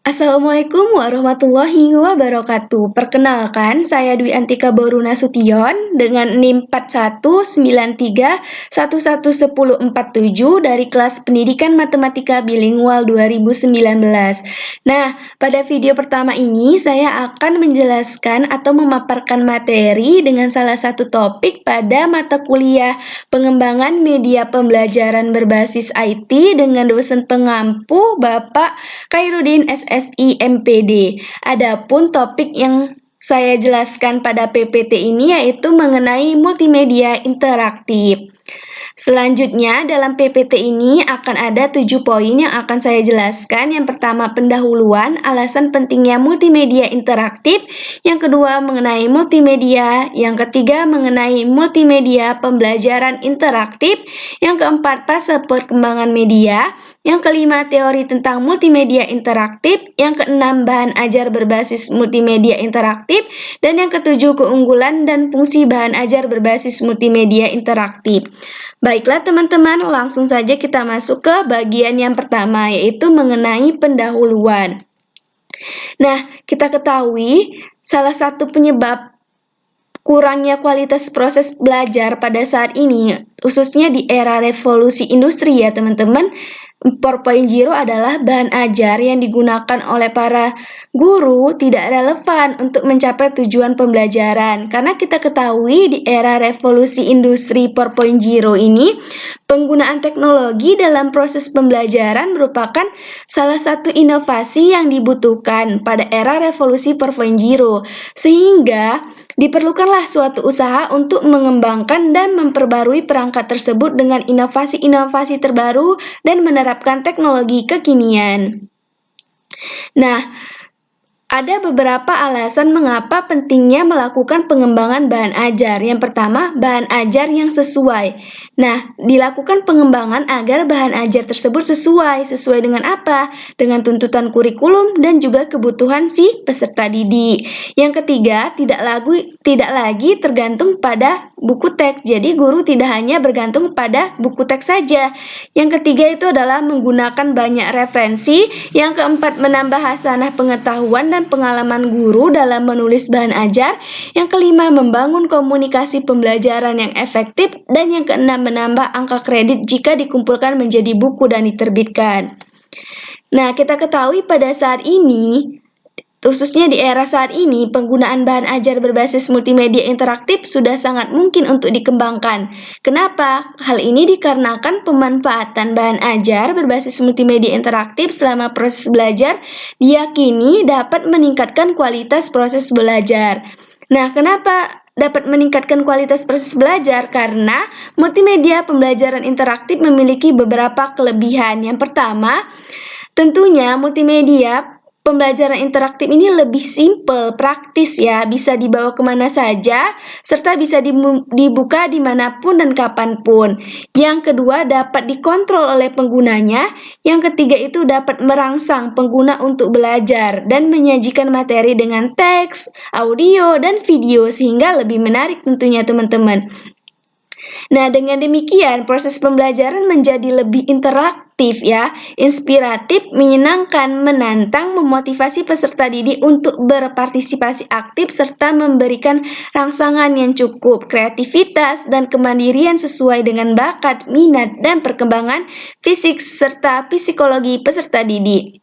Assalamualaikum warahmatullahi wabarakatuh. Perkenalkan, saya Dwi Antika Boruna Sution dengan NIM 4193111047 dari kelas Pendidikan Matematika Bilingual 2019. Nah, pada video pertama ini saya akan menjelaskan atau memaparkan materi dengan salah satu topik pada mata kuliah Pengembangan Media Pembelajaran Berbasis IT dengan dosen pengampu Bapak Khairuddin SSI MPD. Adapun topik yang saya jelaskan pada PPT ini yaitu mengenai multimedia interaktif. Selanjutnya, dalam PPT ini akan ada 7 poin yang akan saya jelaskan. Yang pertama, pendahuluan, alasan pentingnya multimedia interaktif. Yang kedua, mengenai multimedia. Yang ketiga, mengenai multimedia pembelajaran interaktif. Yang keempat, fase perkembangan media. Yang kelima, teori tentang multimedia interaktif. Yang keenam, bahan ajar berbasis multimedia interaktif. Dan yang ketujuh, keunggulan dan fungsi bahan ajar berbasis multimedia interaktif. Baiklah teman-teman, langsung saja kita masuk ke bagian yang pertama, yaitu mengenai pendahuluan. Nah, kita ketahui salah satu penyebab kurangnya kualitas proses belajar pada saat ini, khususnya di era revolusi industri ya teman-teman, 4.0 adalah bahan ajar yang digunakan oleh para guru tidak relevan untuk mencapai tujuan pembelajaran. Karena kita ketahui di era revolusi industri 4.0 ini, penggunaan teknologi dalam proses pembelajaran merupakan salah satu inovasi yang dibutuhkan pada era revolusi 4.0, sehingga diperlukanlah suatu usaha untuk mengembangkan dan memperbarui perangkat tersebut dengan inovasi-inovasi terbaru dan menerapkan teknologi kekinian. Nah, ada beberapa alasan mengapa pentingnya melakukan pengembangan bahan ajar. Yang pertama, bahan ajar yang sesuai. Nah, dilakukan pengembangan agar bahan ajar tersebut sesuai dengan apa? Dengan tuntutan kurikulum dan juga kebutuhan si peserta didik. Yang ketiga, tidak lagi tergantung pada buku teks. Jadi, guru tidak hanya bergantung pada buku teks saja. Yang ketiga itu adalah menggunakan banyak referensi. Yang keempat, menambah hasanah pengetahuan dan pengalaman guru dalam menulis bahan ajar. Yang kelima, membangun komunikasi pembelajaran yang efektif. Dan yang keenam, menambah angka kredit jika dikumpulkan menjadi buku dan diterbitkan. Nah, kita ketahui pada saat ini, khususnya di era saat ini, penggunaan bahan ajar berbasis multimedia interaktif sudah sangat mungkin untuk dikembangkan. Kenapa? Hal ini dikarenakan pemanfaatan bahan ajar berbasis multimedia interaktif selama proses belajar diyakini dapat meningkatkan kualitas proses belajar. Nah, kenapa dapat meningkatkan kualitas proses belajar? Karena multimedia pembelajaran interaktif memiliki beberapa kelebihan. Yang pertama, tentunya multimedia pembelajaran interaktif ini lebih simpel, praktis ya, bisa dibawa kemana saja, serta bisa dibuka dimanapun dan kapanpun. Yang kedua, dapat dikontrol oleh penggunanya. Yang ketiga itu dapat merangsang pengguna untuk belajar dan menyajikan materi dengan teks, audio, dan video sehingga lebih menarik tentunya teman-teman. Nah, dengan demikian proses pembelajaran menjadi lebih interaktif ya, inspiratif, menyenangkan, menantang, memotivasi peserta didik untuk berpartisipasi aktif serta memberikan rangsangan yang cukup, kreativitas dan kemandirian sesuai dengan bakat, minat dan perkembangan fisik serta psikologi peserta didik.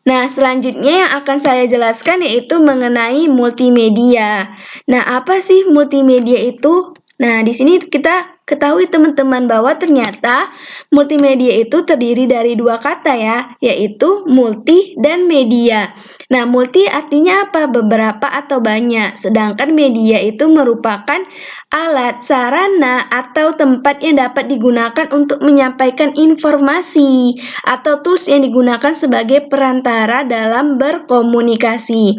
Nah, selanjutnya yang akan saya jelaskan yaitu mengenai multimedia. Nah, apa sih multimedia itu? Nah, di sini kita ketahui teman-teman bahwa ternyata multimedia itu terdiri dari dua kata ya, yaitu multi dan media. Nah, multi artinya apa? Beberapa atau banyak, sedangkan media itu merupakan alat, sarana, atau tempat yang dapat digunakan untuk menyampaikan informasi atau tools yang digunakan sebagai perantara dalam berkomunikasi.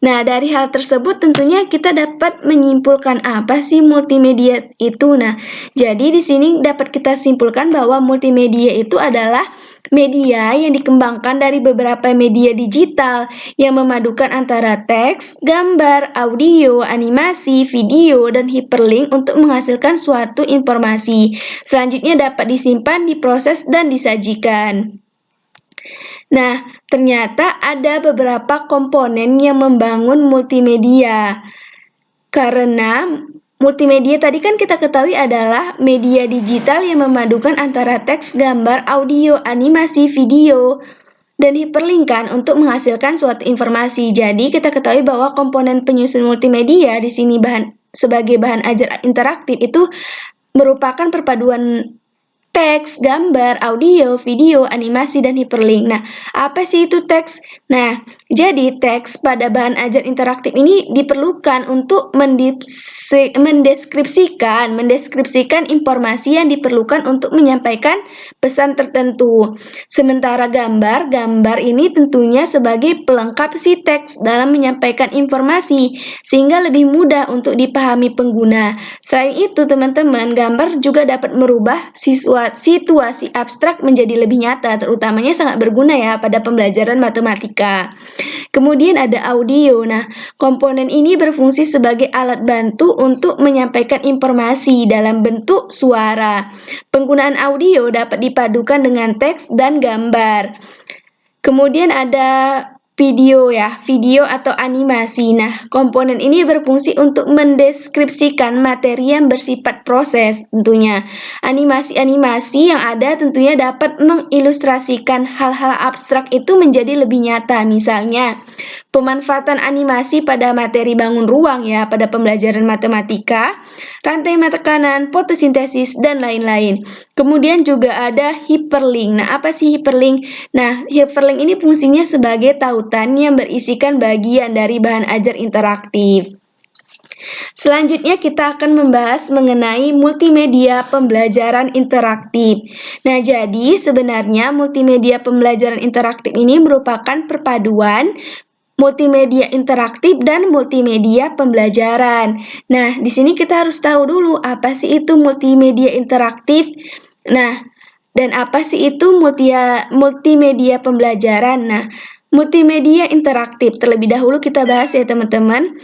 Nah, dari hal tersebut tentunya kita dapat menyimpulkan apa sih multimedia itu. Nah, jadi di sini dapat kita simpulkan bahwa multimedia itu adalah media yang dikembangkan dari beberapa media digital yang memadukan antara teks, gambar, audio, animasi, video, dan hyperlink untuk menghasilkan suatu informasi. Selanjutnya dapat disimpan, diproses, dan disajikan. Nah, ternyata ada beberapa komponen yang membangun multimedia. Karena multimedia tadi kan kita ketahui adalah media digital yang memadukan antara teks, gambar, audio, animasi, video, dan hiperlink kan untuk menghasilkan suatu informasi. Jadi kita ketahui bahwa komponen penyusun multimedia di sini sebagai bahan ajar interaktif itu merupakan perpaduan teks, gambar, audio, video, animasi, dan hiperlink. Nah, apa sih itu teks? Nah, jadi teks pada bahan ajar interaktif ini diperlukan untuk mendeskripsikan informasi yang diperlukan untuk menyampaikan pesan tertentu. Sementara gambar ini tentunya sebagai pelengkap si teks dalam menyampaikan informasi, sehingga lebih mudah untuk dipahami pengguna. Selain itu, teman-teman, gambar juga dapat merubah situasi abstrak menjadi lebih nyata, terutamanya sangat berguna ya pada pembelajaran matematika. Kemudian ada audio. Nah, komponen ini berfungsi sebagai alat bantu untuk menyampaikan informasi dalam bentuk suara. Penggunaan audio dapat dipadukan dengan teks dan gambar. Kemudian ada video atau animasi. Nah, komponen ini berfungsi untuk mendeskripsikan materi yang bersifat proses tentunya. Animasi-animasi yang ada tentunya dapat mengilustrasikan hal-hal abstrak itu menjadi lebih nyata. Misalnya, pemanfaatan animasi pada materi bangun ruang ya pada pembelajaran matematika, rantai tekanan, fotosintesis, dan lain-lain. Kemudian juga ada hiperlink. Nah, apa sih hiperlink? Nah, hiperlink ini fungsinya sebagai tautan yang berisikan bagian dari bahan ajar interaktif. Selanjutnya kita akan membahas mengenai multimedia pembelajaran interaktif. Nah, jadi sebenarnya multimedia pembelajaran interaktif ini merupakan perpaduan multimedia interaktif dan multimedia pembelajaran. Nah, di sini kita harus tahu dulu apa sih itu multimedia interaktif. Nah, dan apa sih itu multimedia pembelajaran? Nah, multimedia interaktif terlebih dahulu kita bahas ya teman-teman.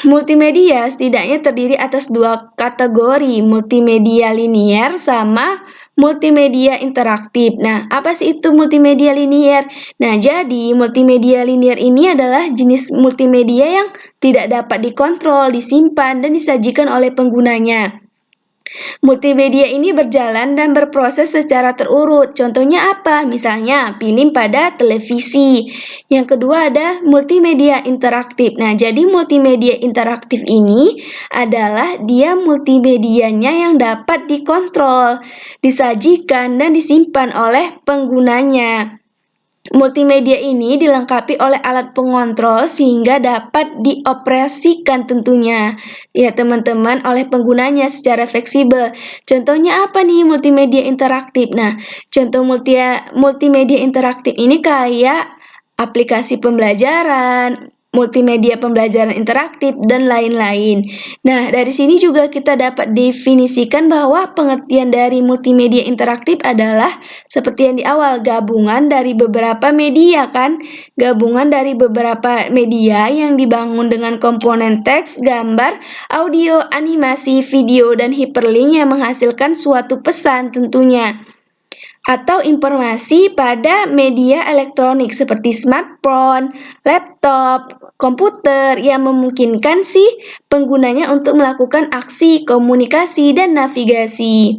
Multimedia setidaknya terdiri atas dua kategori, multimedia linier sama multimedia interaktif. Nah, apa sih itu multimedia linier? Nah, jadi multimedia linier ini adalah jenis multimedia yang tidak dapat dikontrol, disimpan, dan disajikan oleh penggunanya. Multimedia ini berjalan dan berproses secara terurut. Contohnya apa? Misalnya, film pada televisi. Yang kedua ada multimedia interaktif. Nah, jadi multimedia interaktif ini adalah dia multimedianya yang dapat dikontrol, disajikan, dan disimpan oleh penggunanya. Multimedia ini dilengkapi oleh alat pengontrol sehingga dapat dioperasikan tentunya ya teman-teman oleh penggunanya secara fleksibel. Contohnya apa nih multimedia interaktif? Nah, contoh multimedia interaktif ini kayak aplikasi pembelajaran, multimedia pembelajaran interaktif, dan lain-lain. Nah, dari sini juga kita dapat definisikan bahwa pengertian dari multimedia interaktif adalah seperti yang di awal, gabungan dari beberapa media kan? Gabungan dari beberapa media yang dibangun dengan komponen teks, gambar, audio, animasi, video, dan hiperlink yang menghasilkan suatu pesan tentunya atau informasi pada media elektronik seperti smartphone, laptop, komputer yang memungkinkan si penggunanya untuk melakukan aksi, komunikasi, dan navigasi.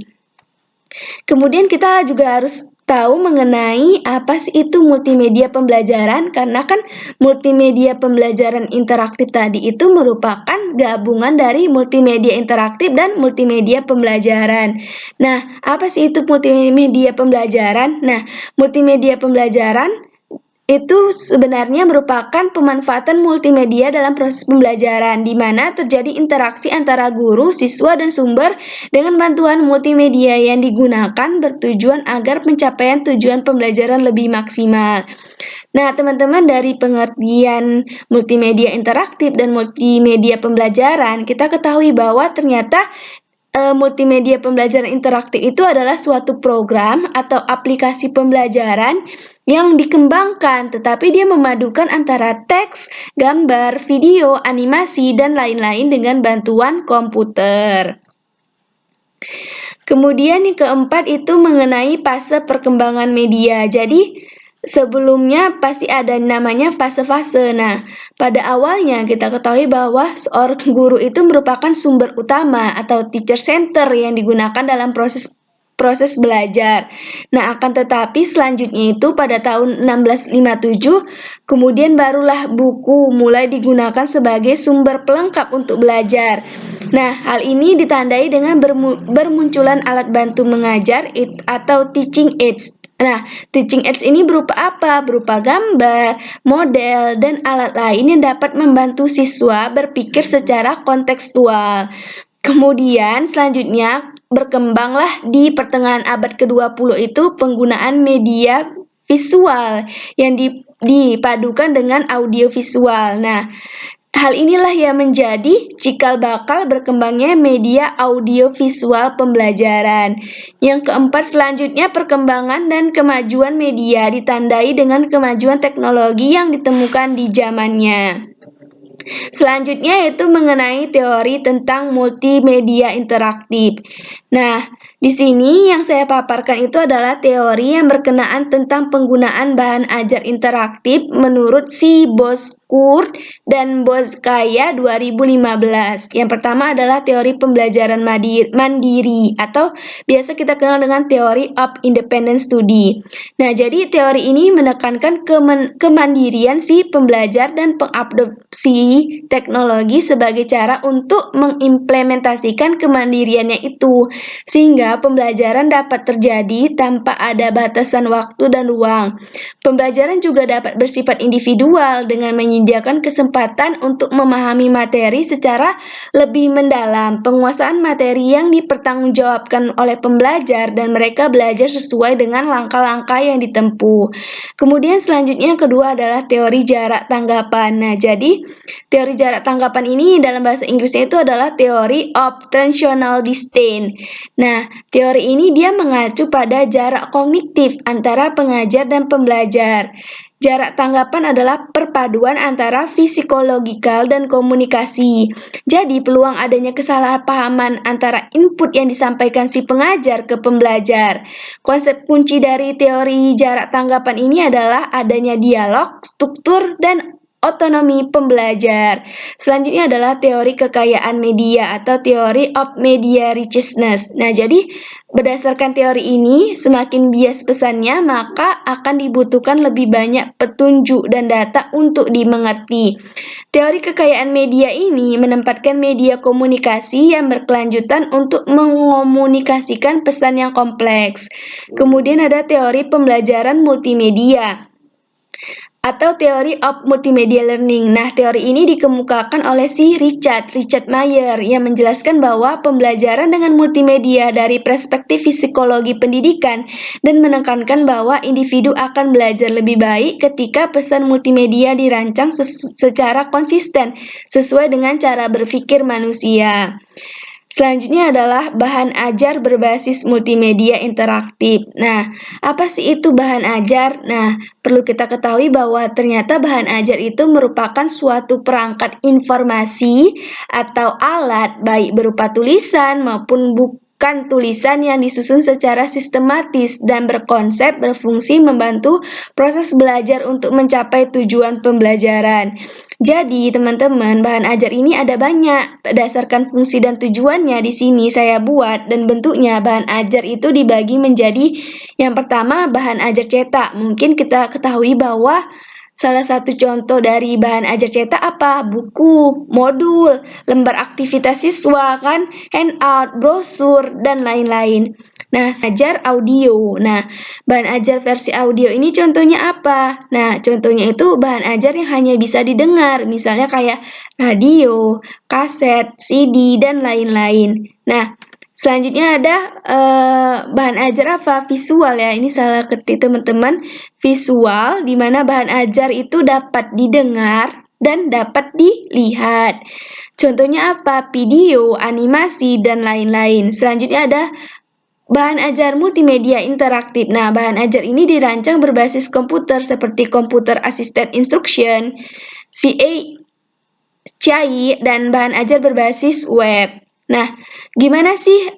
Kemudian kita juga harus tahu mengenai apa sih itu multimedia pembelajaran karena kan multimedia pembelajaran interaktif tadi itu merupakan gabungan dari multimedia interaktif dan multimedia pembelajaran. Nah, apa sih itu multimedia pembelajaran? Nah, multimedia pembelajaran itu sebenarnya merupakan pemanfaatan multimedia dalam proses pembelajaran, di mana terjadi interaksi antara guru, siswa, dan sumber dengan bantuan multimedia yang digunakan bertujuan agar pencapaian tujuan pembelajaran lebih maksimal. Nah, teman-teman, dari pengertian multimedia interaktif dan multimedia pembelajaran, kita ketahui bahwa ternyata multimedia pembelajaran interaktif itu adalah suatu program atau aplikasi pembelajaran yang dikembangkan, tetapi dia memadukan antara teks, gambar, video, animasi, dan lain-lain dengan bantuan komputer. Kemudian yang keempat itu mengenai fase perkembangan media. Jadi, Sebelumnya pasti ada namanya fase-fase. Nah, pada awalnya kita ketahui bahwa seorang guru itu merupakan sumber utama atau teacher center yang digunakan dalam proses belajar. Nah, akan tetapi selanjutnya itu pada tahun 1657, kemudian barulah buku mulai digunakan sebagai sumber pelengkap untuk belajar. Nah, hal ini ditandai dengan bermunculan alat bantu mengajar atau teaching aids. Nah, teaching aids ini berupa apa? Berupa gambar, model, dan alat lain yang dapat membantu siswa berpikir secara kontekstual. Kemudian selanjutnya berkembanglah di pertengahan abad ke-20 itu penggunaan media visual yang dipadukan dengan audio visual. Nah, hal inilah yang menjadi cikal bakal berkembangnya media audiovisual pembelajaran. Yang keempat, selanjutnya perkembangan dan kemajuan media ditandai dengan kemajuan teknologi yang ditemukan di zamannya. Selanjutnya yaitu mengenai teori tentang multimedia interaktif. Nah, di sini yang saya paparkan itu adalah teori yang berkenaan tentang penggunaan bahan ajar interaktif menurut si Boskur dan Boskaya 2015. Yang pertama adalah teori pembelajaran mandiri atau biasa kita kenal dengan teori of independent study. Nah, jadi teori ini menekankan kemandirian si pembelajar dan pengadopsi teknologi sebagai cara untuk mengimplementasikan kemandiriannya itu, sehingga pembelajaran dapat terjadi tanpa ada batasan waktu dan ruang. Pembelajaran juga dapat bersifat individual dengan menyediakan kesempatan untuk memahami materi secara lebih mendalam, penguasaan materi yang dipertanggungjawabkan oleh pembelajar dan mereka belajar sesuai dengan langkah-langkah yang ditempuh. Kemudian selanjutnya yang kedua adalah teori jarak tanggapan. Nah, jadi teori jarak tanggapan ini dalam bahasa Inggrisnya itu adalah teori of transitional distance. Nah, teori ini dia mengacu pada jarak kognitif antara pengajar dan pembelajar. Jarak tanggapan adalah perpaduan antara psikologikal dan komunikasi. Jadi, peluang adanya kesalahpahaman antara input yang disampaikan si pengajar ke pembelajar. Konsep kunci dari teori jarak tanggapan ini adalah adanya dialog, struktur, dan otonomi pembelajar. Selanjutnya adalah teori kekayaan media atau teori of media richness. Nah, jadi berdasarkan teori ini, semakin bias pesannya, maka akan dibutuhkan lebih banyak petunjuk dan data untuk dimengerti. Teori kekayaan media ini menempatkan media komunikasi yang berkelanjutan untuk mengomunikasikan pesan yang kompleks. Kemudian ada teori pembelajaran multimedia atau teori of multimedia learning. Nah, teori ini dikemukakan oleh si Richard Mayer yang menjelaskan bahwa pembelajaran dengan multimedia dari perspektif psikologi pendidikan dan menekankan bahwa individu akan belajar lebih baik ketika pesan multimedia dirancang secara konsisten sesuai dengan cara berpikir manusia. Selanjutnya adalah bahan ajar berbasis multimedia interaktif. Nah, apa sih itu bahan ajar? Nah, perlu kita ketahui bahwa ternyata bahan ajar itu merupakan suatu perangkat informasi atau alat baik berupa tulisan maupun bukan tulisan yang disusun secara sistematis dan berfungsi membantu proses belajar untuk mencapai tujuan pembelajaran. Jadi, teman-teman, bahan ajar ini ada banyak. Berdasarkan fungsi dan tujuannya di sini saya buat dan bentuknya bahan ajar itu dibagi menjadi yang pertama bahan ajar cetak. Mungkin kita ketahui bahwa salah satu contoh dari bahan ajar cetak apa? Buku, modul, lembar aktivitas siswa, kan, handout, brosur, dan lain-lain. Nah, ajar audio. Nah, bahan ajar versi audio ini contohnya apa? Nah, contohnya itu bahan ajar yang hanya bisa didengar, misalnya kayak radio, kaset, CD, dan lain-lain. Nah, selanjutnya ada bahan ajar apa? Visual ya, ini salah ketik teman-teman. Visual, di mana bahan ajar itu dapat didengar dan dapat dilihat. Contohnya apa? Video, animasi, dan lain-lain. Selanjutnya ada bahan ajar multimedia interaktif. Nah, bahan ajar ini dirancang berbasis komputer seperti Computer Assisted Instruction, CAI, dan bahan ajar berbasis web. Nah, gimana sih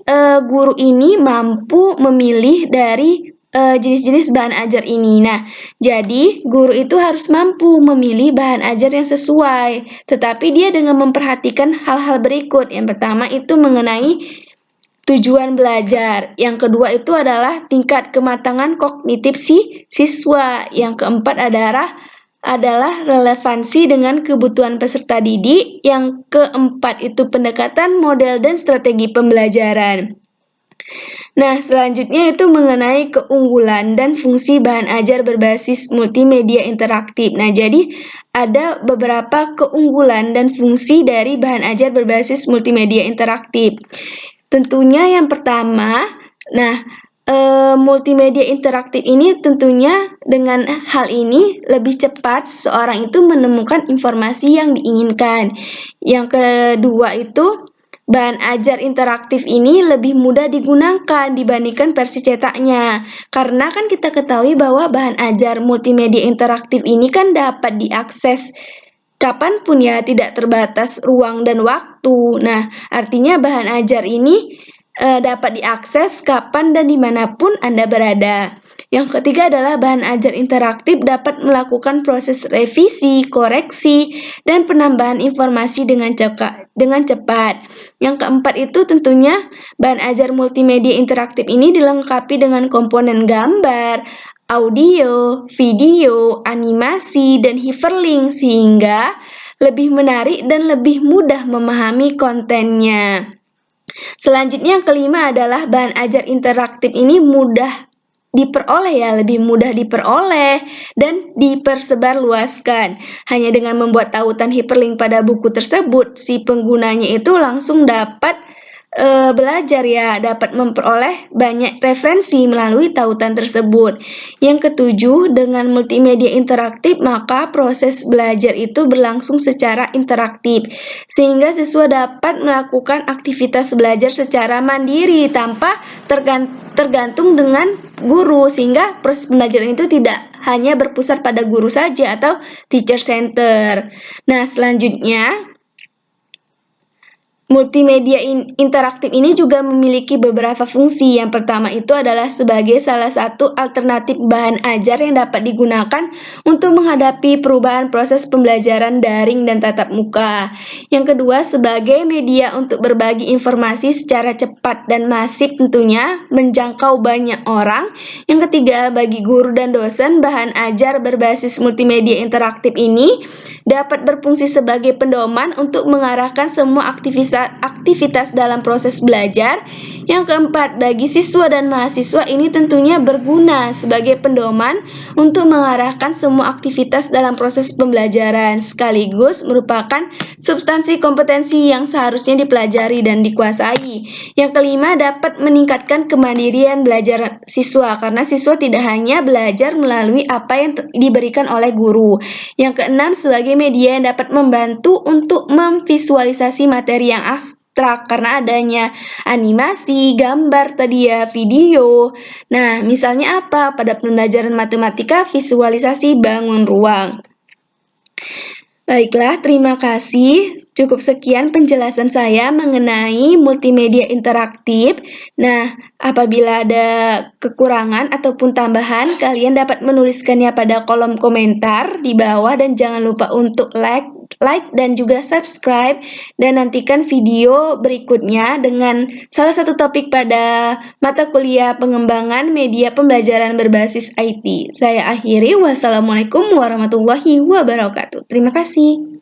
guru ini mampu memilih dari jenis-jenis bahan ajar ini. Nah, jadi guru itu harus mampu memilih bahan ajar yang sesuai, tetapi dia dengan memperhatikan hal-hal berikut. Yang pertama itu mengenai tujuan belajar. Yang kedua itu adalah tingkat kematangan kognitif si siswa. Yang keempat adalah relevansi dengan kebutuhan peserta didik. Yang keempat itu pendekatan model dan strategi pembelajaran. Nah, selanjutnya itu mengenai keunggulan dan fungsi bahan ajar berbasis multimedia interaktif. Nah, jadi ada beberapa keunggulan dan fungsi dari bahan ajar berbasis multimedia interaktif. Tentunya yang pertama, multimedia interaktif ini tentunya dengan hal ini lebih cepat seseorang itu menemukan informasi yang diinginkan. Yang kedua itu bahan ajar interaktif ini lebih mudah digunakan dibandingkan versi cetaknya. Karena kan kita ketahui bahwa bahan ajar multimedia interaktif ini kan dapat diakses kapanpun ya, tidak terbatas ruang dan waktu. Nah, artinya bahan ajar ini dapat diakses kapan dan dimanapun Anda berada. Yang ketiga adalah bahan ajar interaktif dapat melakukan proses revisi, koreksi, dan penambahan informasi dengan cepat. Yang keempat itu tentunya bahan ajar multimedia interaktif ini dilengkapi dengan komponen gambar, audio, video, animasi, dan hyperlink sehingga lebih menarik dan lebih mudah memahami kontennya. Selanjutnya yang kelima adalah bahan ajar interaktif ini lebih mudah diperoleh dan dipersebarluaskan. Hanya dengan membuat tautan hyperlink pada buku tersebut, si penggunanya itu langsung dapat belajar ya, dapat memperoleh banyak referensi melalui tautan tersebut. Yang ketujuh, dengan multimedia interaktif, maka proses belajar itu berlangsung secara interaktif, sehingga siswa dapat melakukan aktivitas belajar secara mandiri tanpa tergantung dengan guru, sehingga proses pembelajaran itu tidak hanya berpusat pada guru saja atau teacher center. Nah, selanjutnya multimedia interaktif ini juga memiliki beberapa fungsi. Yang pertama itu adalah sebagai salah satu alternatif bahan ajar yang dapat digunakan untuk menghadapi perubahan proses pembelajaran daring dan tatap muka. Yang kedua, sebagai media untuk berbagi informasi secara cepat dan masif tentunya menjangkau banyak orang. Yang ketiga, bagi guru dan dosen, bahan ajar berbasis multimedia interaktif ini dapat berfungsi sebagai pedoman untuk mengarahkan semua aktivitas dalam proses belajar. Yang keempat, bagi siswa dan mahasiswa ini tentunya berguna sebagai pedoman untuk mengarahkan semua aktivitas dalam proses pembelajaran, sekaligus merupakan substansi kompetensi yang seharusnya dipelajari dan dikuasai. Yang kelima, dapat meningkatkan kemandirian belajar siswa, karena siswa tidak hanya belajar melalui apa yang diberikan oleh guru. Yang keenam, sebagai media yang dapat membantu untuk memvisualisasi materi yang abstrak karena adanya animasi, gambar tadi ya, video. Nah, misalnya apa? Pada pembelajaran matematika, visualisasi bangun ruang. Baiklah, terima kasih. Cukup sekian penjelasan saya mengenai multimedia interaktif. Nah, apabila ada kekurangan ataupun tambahan, kalian dapat menuliskannya pada kolom komentar di bawah dan jangan lupa untuk like dan juga subscribe, dan nantikan video berikutnya dengan salah satu topik pada mata kuliah pengembangan media pembelajaran berbasis IT. Saya akhiri, wassalamualaikum warahmatullahi wabarakatuh. Terima kasih.